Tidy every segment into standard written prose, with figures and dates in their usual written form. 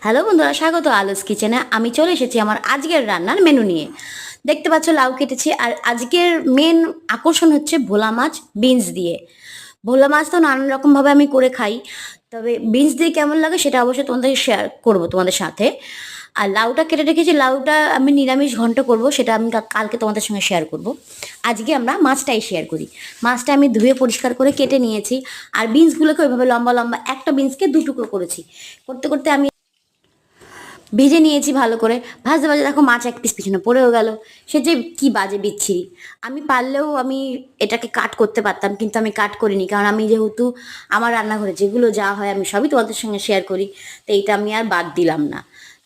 Hello বন্ধুরা, স্বাগত আলোস কিচেনে। আমি চলে এসেছি আমার আজকের রান্নার মেনু নিয়ে। দেখতে পাচ্ছ লাউ কেটেছি, আর আজকের মেন আকর্ষণ হচ্ছে ভোলা মাছ বিনস দিয়ে। ভোলা মাছ তো নানান রকমভাবে আমি করে খাই, তবে বিনস দিয়ে কেমন লাগে সেটা অবশ্যই তোমাদের শেয়ার করব তোমাদের সাথে। আর লাউটা কেটে রেখেছি, লাউটা আমি নিরামিষ ঘন্ট করব, সেটা আমি কালকে তোমাদের সঙ্গে শেয়ার করব। আজকে আমরা মাছটাই শেয়ার করি। মাছটা আমি ধুয়ে পরিষ্কার করে কেটে নিয়েছি, আর বিনসগুলোকে ওইভাবে লম্বা লম্বা একটা বিনসকে দু টুকরো করেছি। করতে করতে আমি ভেজে নিয়েছি ভালো করে। ভাজতে ভাজতে দেখো মাছ এক পিস পিছনে পড়েও গেল। সে যে কি বাজে বিচ্ছিরি! আমি পারলেও আমি এটাকে কাট করতে পারতাম, কিন্তু আমি কাট করিনি, কারণ আমি যেহেতু আমার রান্নাঘরে যেগুলো যা হয় আমি সবই তোমাদের সঙ্গে শেয়ার করি, তো এইটা আমি আর বাদ দিলাম না।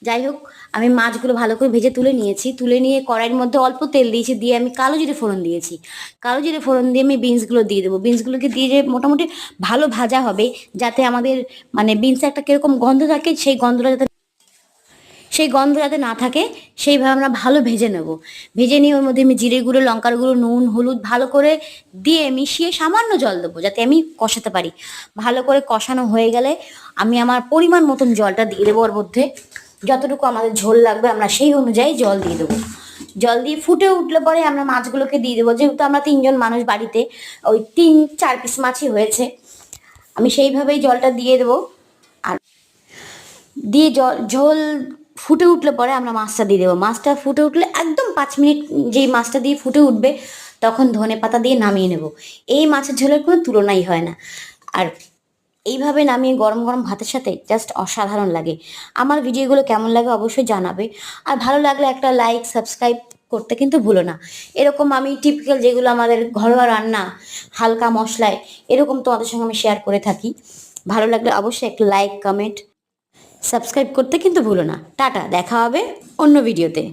যাই হোক, আমি মাছগুলো ভালো করে ভেজে তুলে নিয়েছি। তুলে নিয়ে কড়াইয়ের মধ্যে অল্প তেল দিয়েছি, দিয়ে আমি কালো জিরে ফোড়ন দিয়েছি। কালো জিরে ফোড়ন দিয়ে আমি বিনসগুলো দিয়ে দেবো। বিনসগুলোকে দিয়ে যে মোটামুটি ভালো ভাজা হবে, যাতে আমাদের মানে বিনসে একটা কীরকম গন্ধ থাকে, সেই গন্ধ যাতে না থাকে, সেইভাবে আমরা ভালো ভেজে নেব। ভেজে নিয়ে ওর মধ্যে আমি জিরে গুঁড়ো, লঙ্কার গুঁড়ো, নুন, হলুদ ভালো করে দিয়ে মিশিয়ে সামান্য জল দেবো, যাতে আমি কষাতে পারি। ভালো করে কষানো হয়ে গেলে আমি আমার পরিমাণ মতন জলটা দিয়ে দেবো। ওর মধ্যে যতটুকু আমাদের ঝোল লাগবে আমরা সেই অনুযায়ী জল দিয়ে দেবো। জল দিয়ে ফুটে উঠলে পরে আমরা মাছগুলোকে দিয়ে দেবো। যেহেতু আমরা 3জন মানুষ বাড়িতে, ওই 3-4 পিস মাছই হয়েছে, আমি সেইভাবেই জলটা দিয়ে দেবো। আর দিয়ে ঝোল ফুটে উঠলে পরে আমরা মাছটা দিয়ে দেবো। মাছটা ফুটে উঠলে একদম 5 মিনিট, যেই মাছটা দিয়ে ফুটে উঠবে তখন ধনেপাতা দিয়ে নামিয়ে নেব। এই মাছের ঝোলের কোনো তুলনাই হয় না। আর এইভাবে নামিয়ে গরম গরম ভাতের সাথে জাস্ট অসাধারণ লাগে। আমার ভিডিওগুলো কেমন লাগে অবশ্যই জানাবে। আর ভালো লাগলে একটা লাইক, সাবস্ক্রাইব করতে কিন্তু ভুলো না। এরকম আমি টিপিক্যাল যেগুলো আমাদের ঘরোয়া রান্না, হালকা মশলায়, এরকম তোমাদের সঙ্গে আমি শেয়ার করে থাকি। ভালো লাগলে অবশ্যই একটা লাইক, কমেন্ট, সাবস্ক্রাইব করতে কিন্তু ভুলো না। টাটা, দেখা হবে অন্য ভিডিওতে।